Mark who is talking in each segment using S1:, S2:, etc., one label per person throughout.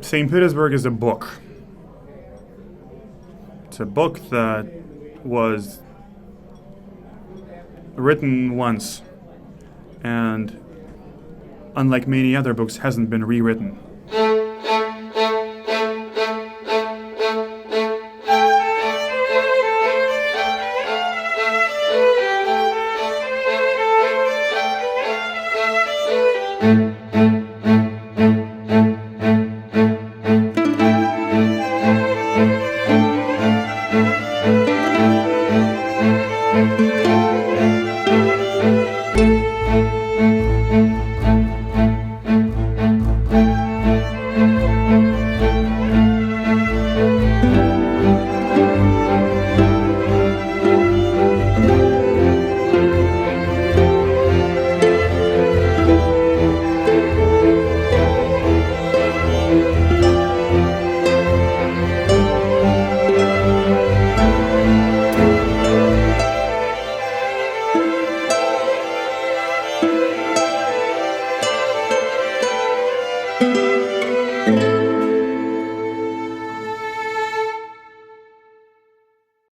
S1: St. Petersburg is a book. It's a book that was written once and, unlike many other books, hasn't been rewritten.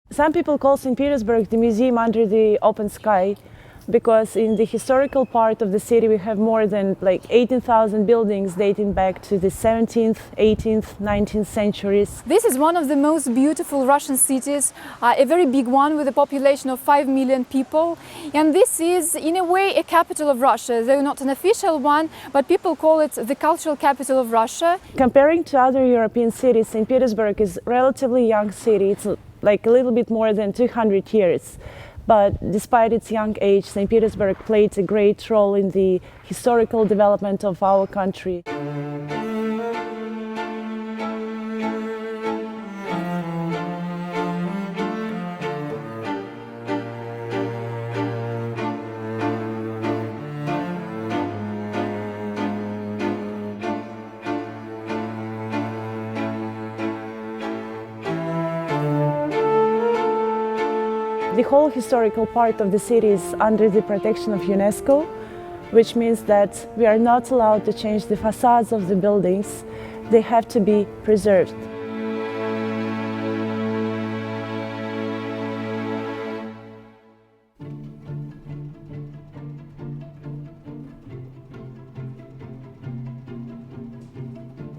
S2: Some people call St. Petersburg the museum under the open sky because in the historical part of the city we have more than 18,000 buildings dating back to the 17th, 18th, 19th centuries.
S3: This is one of the most beautiful Russian cities, a very big one with a population of 5 million people. And this is, in a way, a capital of Russia, though not an official one, but people call it the cultural capital of Russia.
S2: Comparing to other European cities, St. Petersburg is a relatively young city. It's like a little bit more than 200 years. But despite its young age, St. Petersburg played a great role in the historical development of our country. The whole historical part of the city is under the protection of UNESCO, which means that we are not allowed to change the facades of the buildings. They have to be preserved.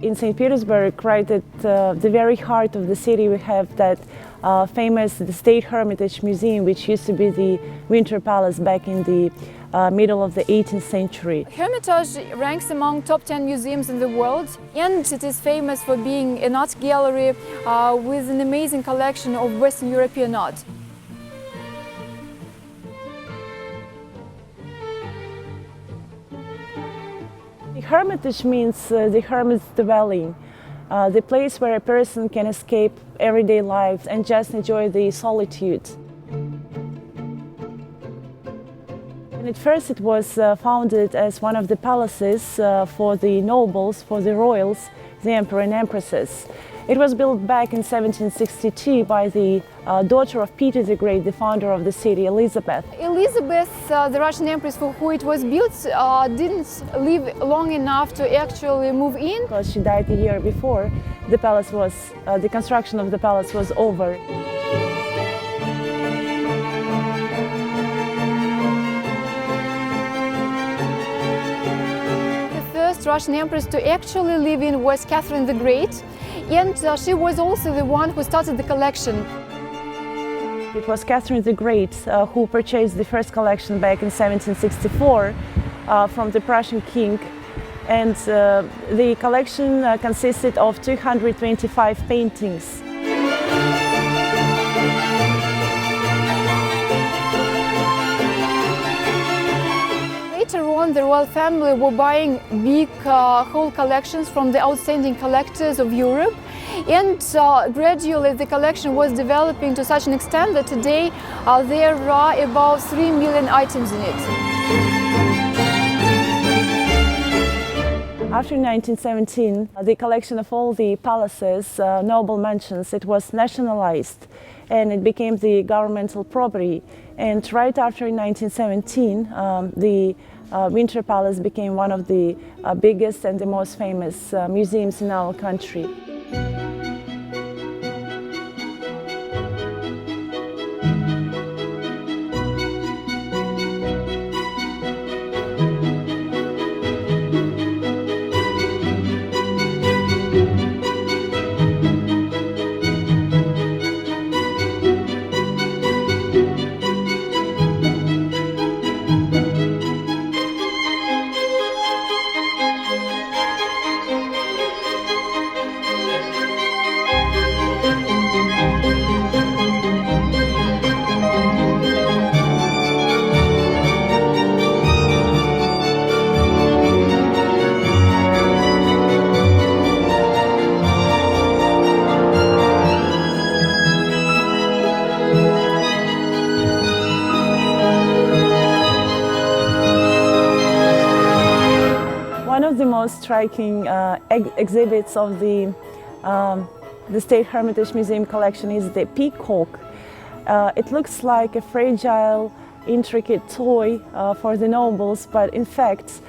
S2: In St. Petersburg, right at the very heart of the city, we have that famous State Hermitage Museum, which used to be the Winter Palace back in the middle of the 18th century.
S3: Hermitage ranks among top 10 museums in the world, and it is famous for being an art gallery with an amazing collection of Western European art.
S2: The Hermitage means the hermit's dwelling, the place where a person can escape everyday life and just enjoy the solitude. And at first it was founded as one of the palaces for the nobles, for the royals, the emperor and empresses. It was built back in 1762 by the daughter of Peter the Great, the founder of the city, Elizabeth.
S3: Elizabeth, the Russian empress for who it was built, didn't live long enough to actually move in.
S2: Because she died a year before, the construction of the palace was over.
S3: The first Russian empress to actually live in was Catherine the Great, and she was also the one who started the collection.
S2: It was Catherine the Great who purchased the first collection back in 1764 from the Prussian king, and the collection consisted of 225 paintings.
S3: Later on, the royal family were buying big whole collections from the outstanding collectors of Europe, and gradually the collection was developing to such an extent that today there are about 3 million items in it.
S2: After 1917, the collection of all the palaces, noble mansions, it was nationalized and it became the governmental property. And right after 1917, the Winter Palace became one of the biggest and the most famous museums in our country. One of the most striking exhibits of the State Hermitage Museum collection is the Peacock. It looks like a fragile, intricate toy for the nobles, but in fact,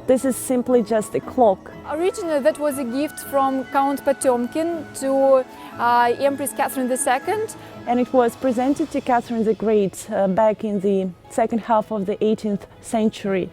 S2: this is simply just a clock.
S3: Originally, that was a gift from Count Potemkin to Empress Catherine II.
S2: And it was presented to Catherine the Great back in the second half of the 18th century.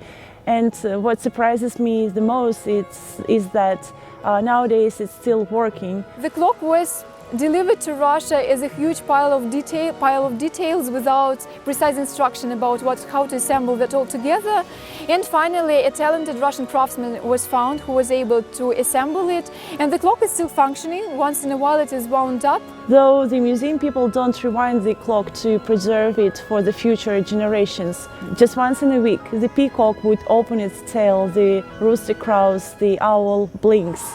S2: And what surprises me the most is that nowadays it's still working.
S3: The clock was delivered to Russia as a huge pile of details without precise instruction about how to assemble that all together. And finally, a talented Russian craftsman was found who was able to assemble it. And the clock is still functioning. Once in a while it is wound up.
S2: Though the museum people don't rewind the clock to preserve it for the future generations. Just once in a week, the peacock would open its tail, the rooster crows, the owl blinks.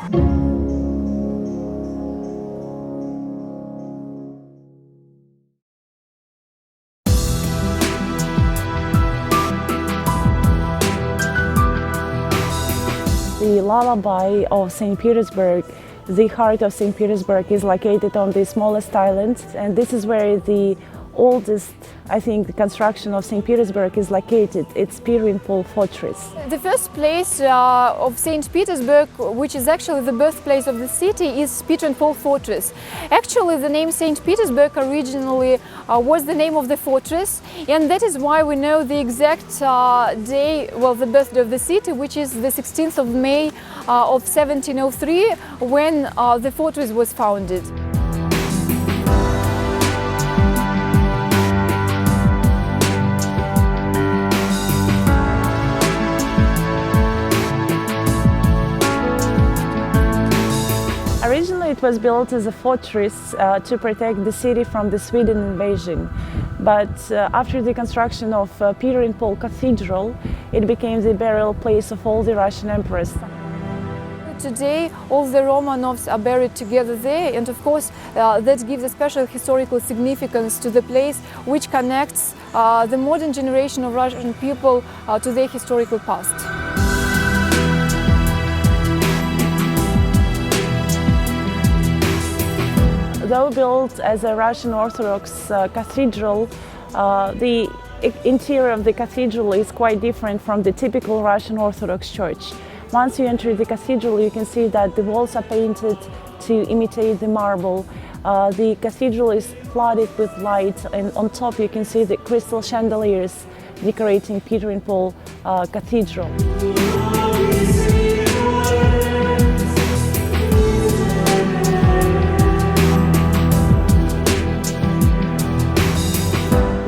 S2: The lullaby of St. Petersburg, the heart of St. Petersburg, is located on the smallest island, and this is where the oldest, I think, the construction of St. Petersburg is located. It's Petersburg Fortress.
S3: The first place of St. Petersburg, which is actually the birthplace of the city, is Petersburg Fortress. Actually, the name St. Petersburg originally was the name of the fortress, and that is why we know the exact day, well, the birthday of the city, which is the 16th of May of 1703, when the fortress was founded.
S2: Originally it was built as a fortress to protect the city from the Sweden invasion, but after the construction of Petersburg Cathedral, it became the burial place of all the Russian emperors.
S3: Today, all the Romanovs are buried together there, and of course that gives a special historical significance to the place, which connects the modern generation of Russian people to their historical past.
S2: Though built as a Russian Orthodox cathedral, the interior of the cathedral is quite different from the typical Russian Orthodox church. Once you enter the cathedral, you can see that the walls are painted to imitate the marble. The cathedral is flooded with light, and on top you can see the crystal chandeliers decorating Petersburg Cathedral.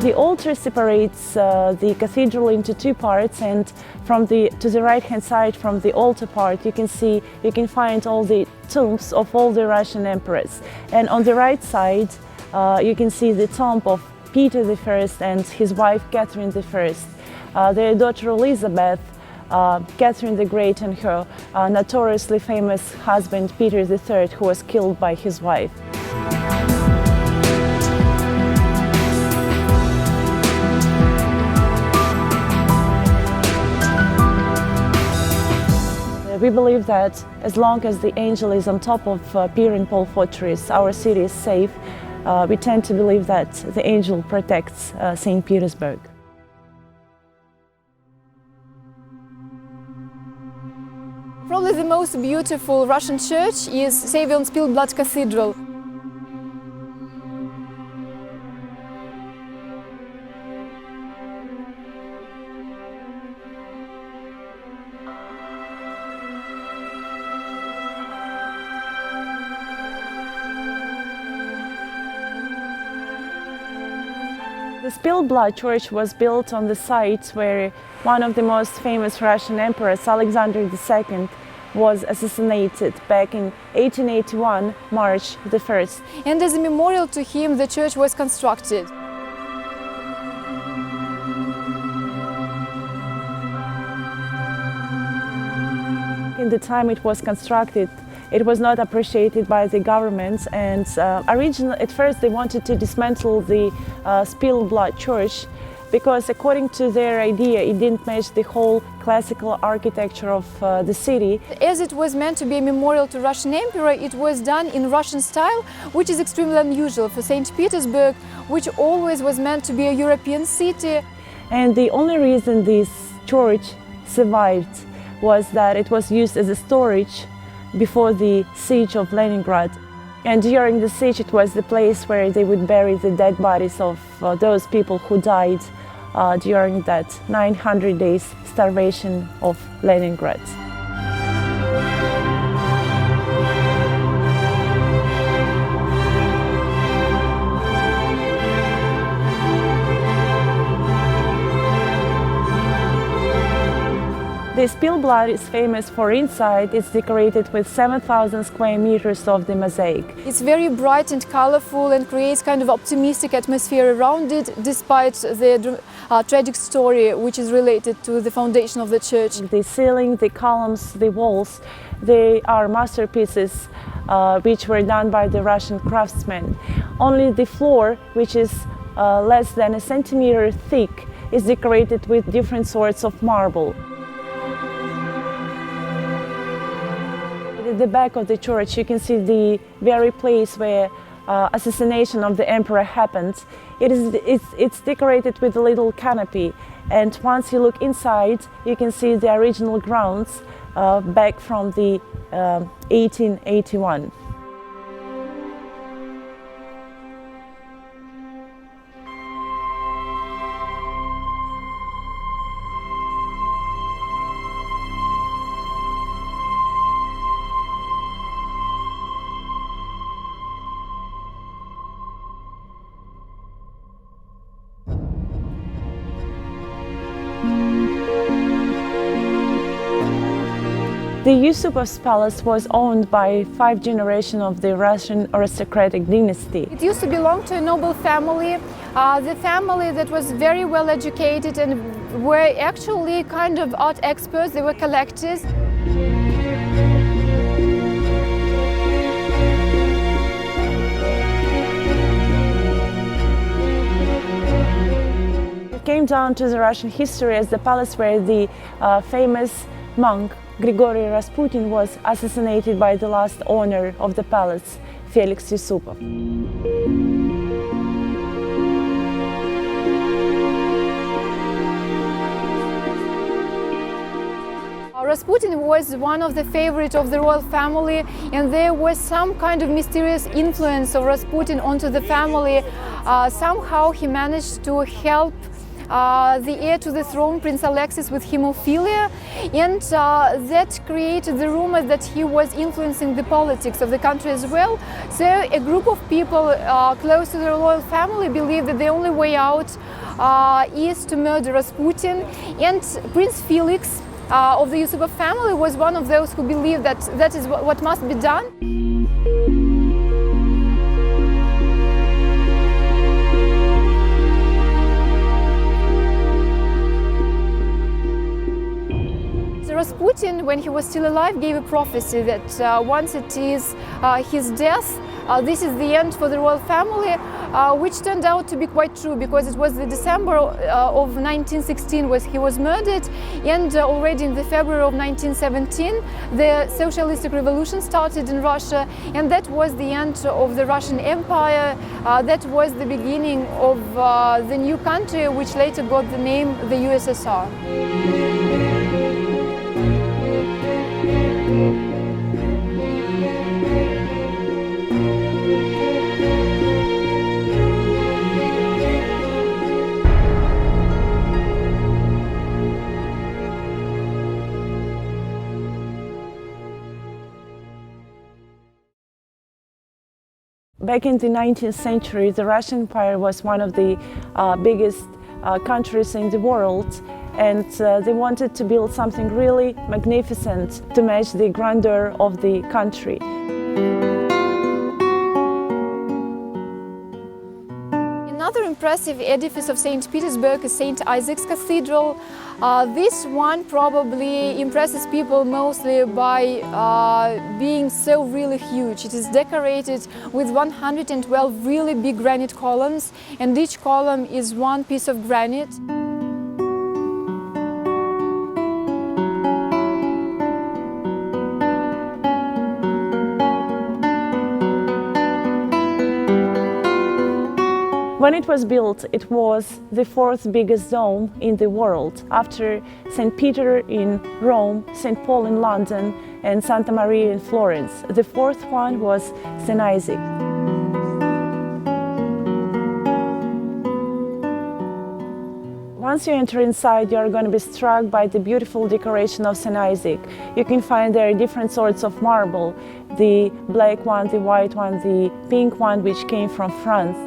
S2: The altar separates the cathedral into two parts, and to the right-hand side, from the altar part, you can find all the tombs of all the Russian emperors. And on the right side, you can see the tomb of Peter I and his wife Catherine I. Their daughter Elizabeth, Catherine the Great, and her notoriously famous husband Peter III, who was killed by his wife. We believe that as long as the angel is on top of Petersburg Fortress, our city is safe. We tend to believe that the angel protects St. Petersburg.
S3: Probably the most beautiful Russian church is Saviour-on-Spilled-Blood Cathedral.
S2: The Spilled Blood Church was built on the site where one of the most famous Russian emperors, Alexander II, was assassinated back in 1881, March the 1st.
S3: And as a memorial to him, the church was constructed.
S2: In the time it was constructed, it was not appreciated by the government, and at first they wanted to dismantle the Spilled Blood Church because, according to their idea, it didn't match the whole classical architecture of the city.
S3: As it was meant to be a memorial to Russian emperor, it was done in Russian style, which is extremely unusual for St. Petersburg, which always was meant to be a European city.
S2: And the only reason this church survived was that it was used as a storage before the siege of Leningrad. And during the siege, it was the place where they would bury the dead bodies of those people who died during that 900 days starvation of Leningrad. The Spilled Blood is famous for inside. It's decorated with 7,000 square meters of the mosaic.
S3: It's very bright and colorful and creates kind of optimistic atmosphere around it, despite the tragic story which is related to the foundation of the church.
S2: The ceiling, the columns, the walls, they are masterpieces which were done by the Russian craftsmen. Only the floor, which is less than a centimeter thick, is decorated with different sorts of marble. At the back of the church, you can see the very place where assassination of the emperor happened. It's decorated with a little canopy, and once you look inside, you can see the original grounds back from the 1881. The Usurpers Palace was owned by 5 generations of the Russian aristocratic dynasty.
S3: It used to belong to a noble family, the family that was very well educated and were actually kind of art experts, they were collectors.
S2: It came down to the Russian history as the palace where the famous monk Grigory Rasputin was assassinated by the last owner of the palace, Felix Yusupov.
S3: Rasputin was one of the favorites of the royal family, and there was some kind of mysterious influence of Rasputin onto the family. Somehow he managed to help the heir to the throne, Prince Alexis, with hemophilia, and that created the rumor that he was influencing the politics of the country as well. So a group of people close to the royal family believed that the only way out is to murder Rasputin, and Prince Felix of the Yusupov family was one of those who believed that that is what must be done. Rasputin, when he was still alive, gave a prophecy that once it is his death, this is the end for the royal family, which turned out to be quite true, because it was the December of 1916 when he was murdered, and already in the February of 1917 the socialistic revolution started in Russia, and that was the end of the Russian Empire. That was the beginning of the new country, which later got the name the USSR.
S2: Back in the 19th century, the Russian Empire was one of the biggest countries in the world, and they wanted to build something really magnificent to match the grandeur of the country.
S3: Another impressive edifice of St. Petersburg is St. Isaac's Cathedral. This one probably impresses people mostly by being so really huge. It is decorated with 112 really big granite columns, and each column is one piece of granite.
S2: When it was built, it was the fourth biggest dome in the world, after St. Peter in Rome, St. Paul in London, and Santa Maria in Florence. The fourth one was St. Isaac. Once you enter inside, you are going to be struck by the beautiful decoration of St. Isaac. You can find there different sorts of marble, the black one, the white one, the pink one, which came from France.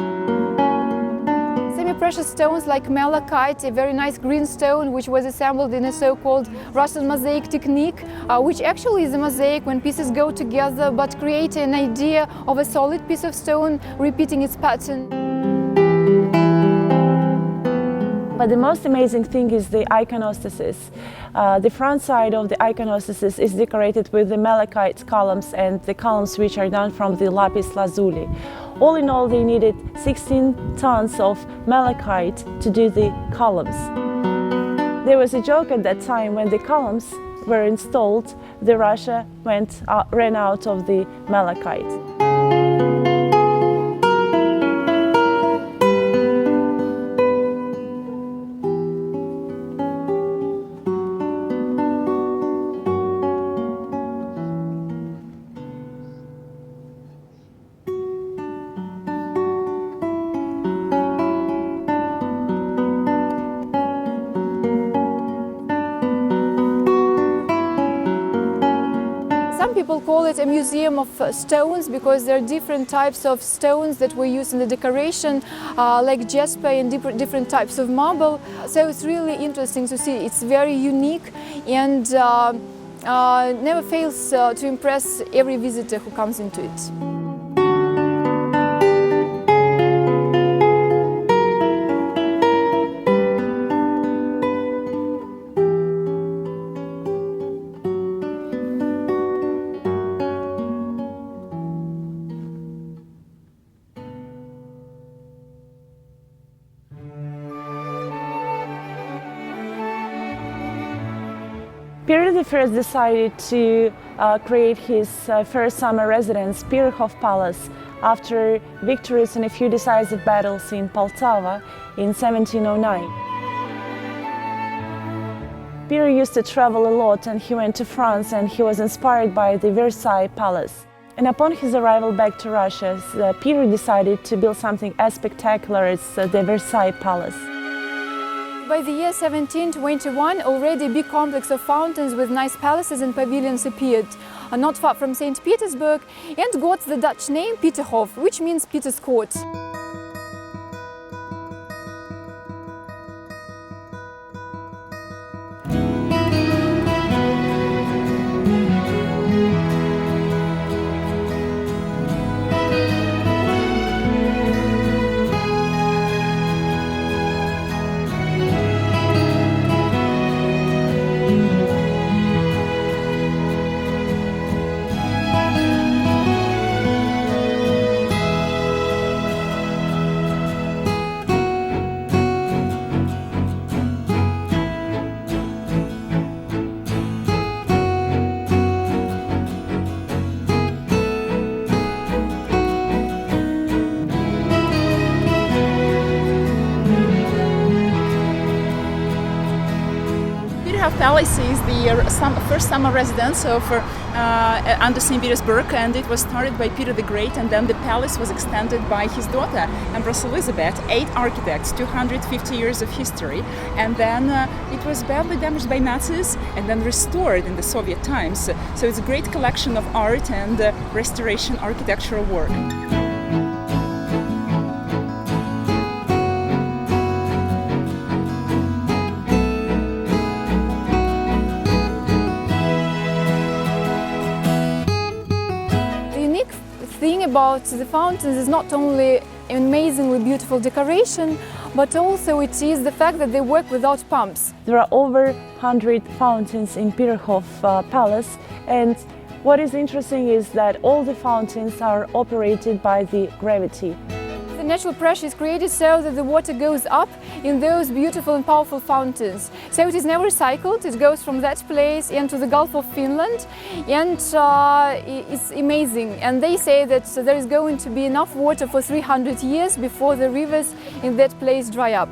S3: Precious stones like malachite, a very nice green stone which was assembled in a so-called Russian mosaic technique, which actually is a mosaic when pieces go together but create an idea of a solid piece of stone repeating its pattern.
S2: But the most amazing thing is the Iconostasis. The front side of the Iconostasis is decorated with the malachite columns and the columns which are done from the lapis lazuli. All in all, they needed 16 tons of malachite to do the columns. There was a joke at that time when the columns were installed, Russia ran out of the malachite.
S3: People call it a museum of stones because there are different types of stones that were used in the decoration, like jasper and different types of marble. So it's really interesting to see. It's very unique and never fails to impress every visitor who comes into it.
S2: Peter I decided to create his first summer residence, Peacock Palace, after victories in a few decisive battles in Poltava in 1709. Peter used to travel a lot, and he went to France, and he was inspired by the Versailles Palace. And upon his arrival back to Russia, Peter decided to build something as spectacular as the Versailles Palace.
S3: By the year 1721, already a big complex of fountains with nice palaces and pavilions appeared, not far from St. Petersburg, and got the Dutch name Peterhof, which means Peter's Court.
S4: Palace is the first summer residence under St. Petersburg, and it was started by Peter the Great, and then the palace was extended by his daughter, Empress Elizabeth, 8 architects, 250 years of history, and then it was badly damaged by Nazis and then restored in the Soviet times. So it's a great collection of art and restoration architectural work.
S3: about the fountains is not only amazingly beautiful decoration, but also it is the fact that they work without pumps.
S2: There are over 100 fountains in Petersburg Palace, and what is interesting is that all the fountains are operated by the gravity.
S3: The natural pressure is created so that the water goes up in those beautiful and powerful fountains. So it is never cycled, it goes from that place into the Gulf of Finland, and it's amazing. And they say that there is going to be enough water for 300 years before the rivers in that place dry up.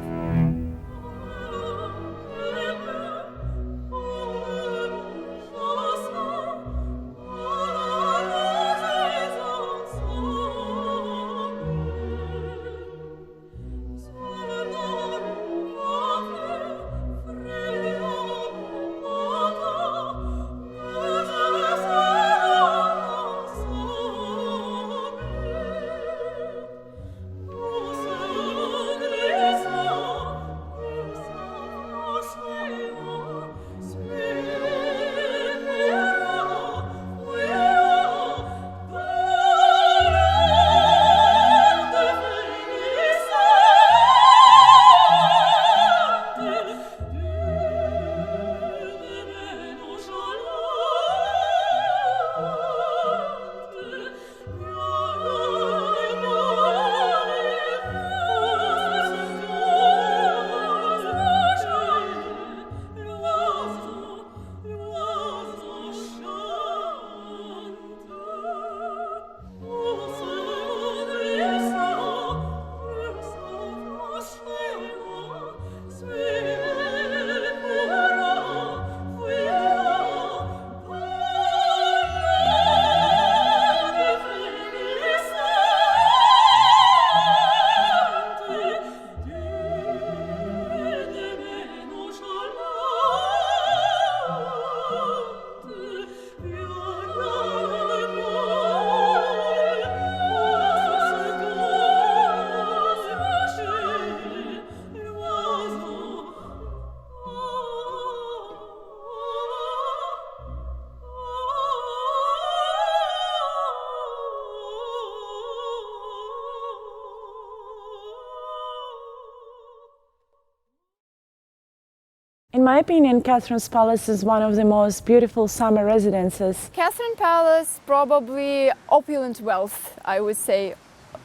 S2: In my opinion, Catherine's Palace is one of the most beautiful summer residences.
S3: Catherine Palace, probably opulent wealth, I would say,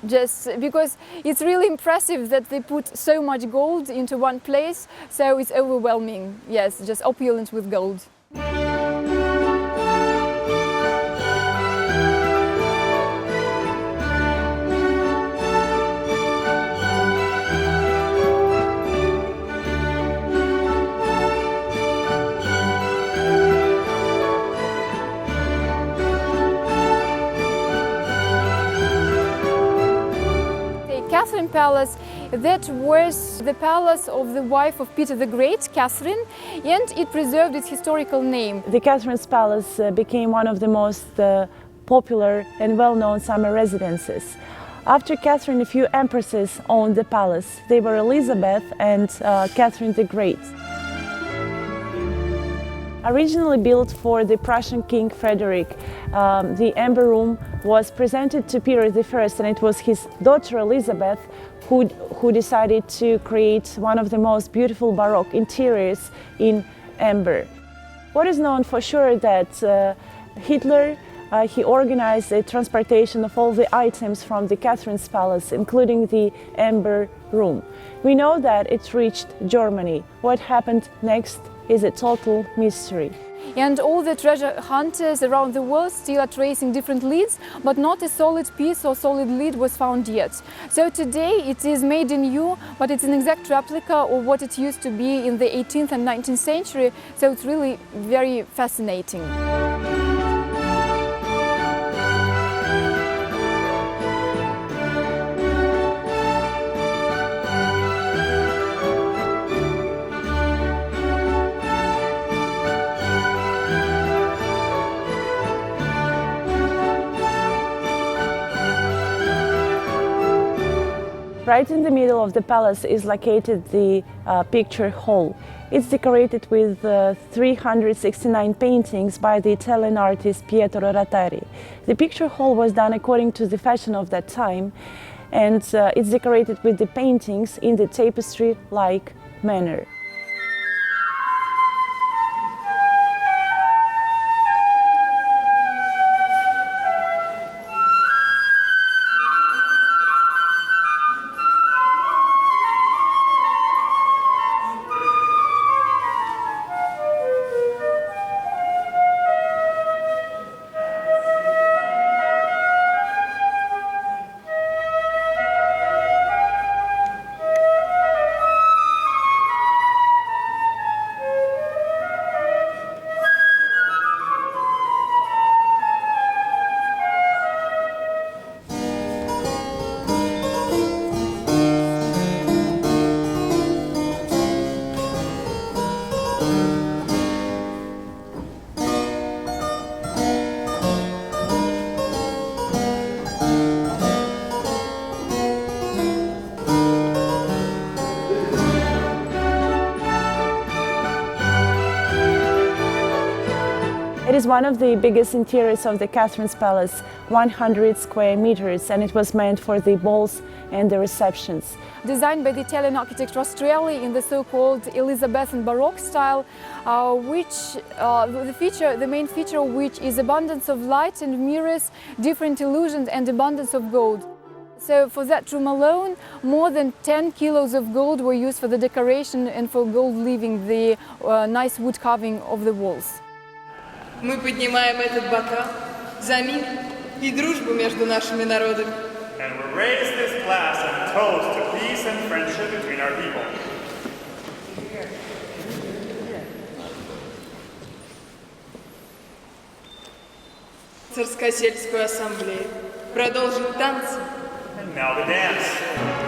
S3: just because it's really impressive that they put so much gold into one place, so it's overwhelming. Yes, just opulent with gold. Catherine Palace, that was the palace of the wife of Peter the Great, Catherine, and it preserved its historical name.
S2: The Catherine's Palace became one of the most popular and well-known summer residences. After Catherine, a few empresses owned the palace. They were Elizabeth and Catherine the Great. Originally built for the Prussian King Frederick, the Amber Room was presented to Peter I, and it was his daughter Elizabeth who decided to create one of the most beautiful Baroque interiors in amber. What is known for sure that Hitler he organized the transportation of all the items from the Catherine's Palace, including the Amber Room. We know that it reached Germany. What happened next is a total mystery.
S3: And all the treasure hunters around the world still are tracing different leads, but not a solid piece or solid lead was found yet. So today it is made in new, but it's an exact replica of what it used to be in the 18th and 19th century, so it's really very fascinating.
S2: Right in the middle of the palace is located the picture hall. It's decorated with 369 paintings by the Italian artist Pietro Rattari. The picture hall was done according to the fashion of that time, and it's decorated with the paintings in the tapestry-like manner. It is one of the biggest interiors of the Catherine's Palace, 100 square meters, and it was meant for the balls and the receptions.
S3: Designed by the Italian architect Rastrelli in the so-called Elizabethan Baroque style, the main feature of which is abundance of light and mirrors, different illusions and abundance of gold. So for that room alone, more than 10 kilos of gold were used for the decoration and for gold leaving the nice wood carving of the walls.
S5: Мы поднимаем этот бокал за мир и дружбу между нашими народами.
S6: And we raise this glass and toast to peace and friendship between our people.
S5: Царско-сельскую ассамблею. Продолжим танцы.
S6: And now the dance.